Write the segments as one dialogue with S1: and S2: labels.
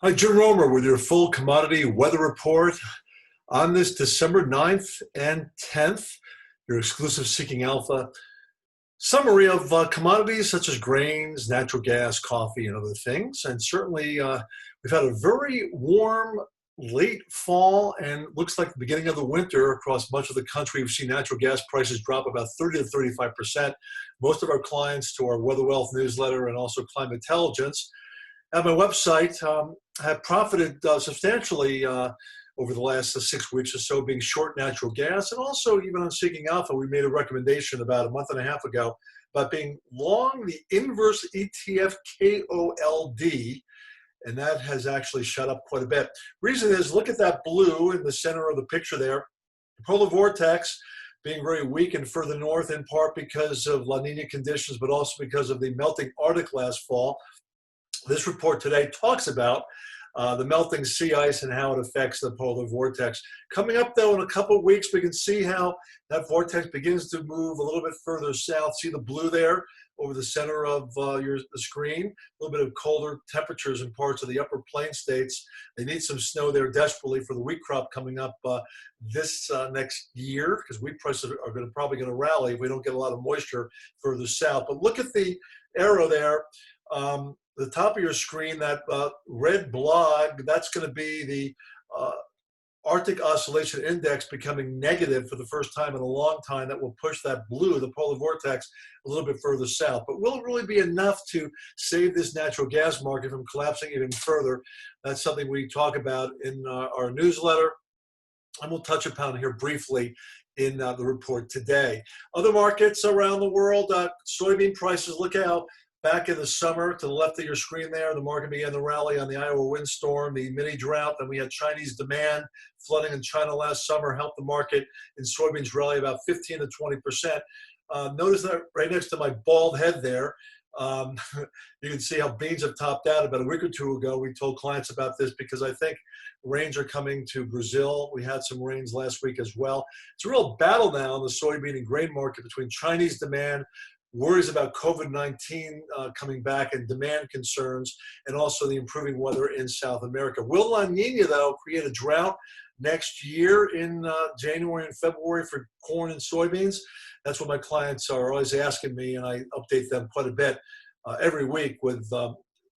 S1: Hi, Jim Romer with your full commodity weather report on this December 9th and 10th, your exclusive Seeking Alpha summary of commodities such as grains, natural gas, coffee, and other things. And certainly we've had a very warm late fall and looks like the beginning of the winter across much of the country. We've seen natural gas prices drop about 30 to 35%. Most of our clients to our Weather Wealth newsletter and also Climatelligence at my website have profited substantially over the last 6 weeks or so, being short natural gas. And also, even on Seeking Alpha, we made a recommendation about a month and a half ago about being long the inverse ETF KOLD, and that has actually shot up quite a bit. Reason is, look at that blue in the center of the picture there. The Polar Vortex being very weak and further north, in part because of La Nina conditions, but also because of the melting Arctic last fall. This report today talks about the melting sea ice and how it affects the polar vortex. Coming up, though, in a couple of weeks, we can see how that vortex begins to move a little bit further south. See the blue there over the center of the screen? A little bit of colder temperatures in parts of the upper plain states. They need some snow there desperately for the wheat crop coming up this next year, because wheat prices are probably going to rally if we don't get a lot of moisture further south. But look at the arrow there. The top of your screen, that red blog, that's going to be the Arctic Oscillation Index becoming negative for the first time in a long time. That will push that blue, the polar vortex, a little bit further south. But will it really be enough to save this natural gas market from collapsing even further? That's something we talk about in our newsletter, and we'll touch upon here briefly in the report today. Other markets around the world, soybean prices, look out. Back in the summer, to the left of your screen there, the market began to rally on the Iowa windstorm, the mini drought. Then we had Chinese demand. Flooding in China last summer helped the market in soybeans rally about 15 to 20%. Notice that right next to my bald head there, you can see how beans have topped out. About a week or two ago, we told clients about this because I think rains are coming to Brazil. We had some rains last week as well. It's a real battle now in the soybean and grain market between Chinese demand, worries about COVID-19 coming back, and demand concerns, and also the improving weather in South America. Will La Nina, though, create a drought next year in January and February for corn and soybeans? That's what my clients are always asking me, and I update them quite a bit every week with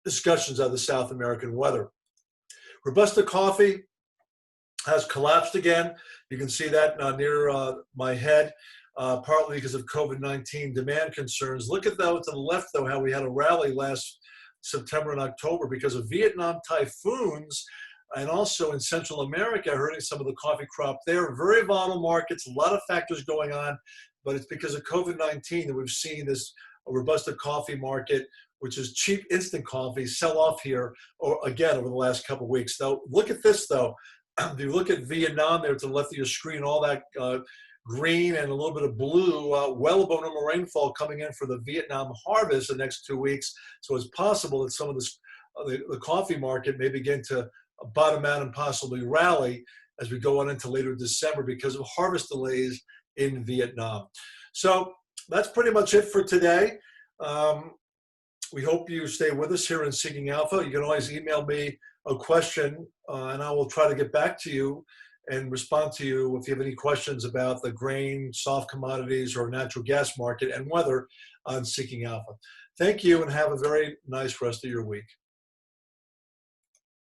S1: discussions of the South American weather. Robusta Coffee has collapsed again. You can see that near my head. Partly because of COVID-19 demand concerns. Look at, though, to the left, though, how we had a rally last September and October because of Vietnam typhoons, and also in Central America hurting some of the coffee crop there. Very volatile markets, a lot of factors going on, but it's because of COVID-19 that we've seen this Robusta coffee market, which is cheap instant coffee, sell off here again over the last couple of weeks. Now, look at this, though. If you look at Vietnam there to the left of your screen, all that green and a little bit of blue, well above normal rainfall coming in for the Vietnam harvest the next 2 weeks. So it's possible that some of this, the coffee market may begin to bottom out and possibly rally as we go on into later December because of harvest delays in Vietnam. So that's pretty much it for today. We hope you stay with us here in Seeking Alpha. You can always email me a question, and I will try to get back to you and respond to you if you have any questions about the grain, soft commodities, or natural gas market and weather on Seeking Alpha. Thank you, and have a very nice rest of your week.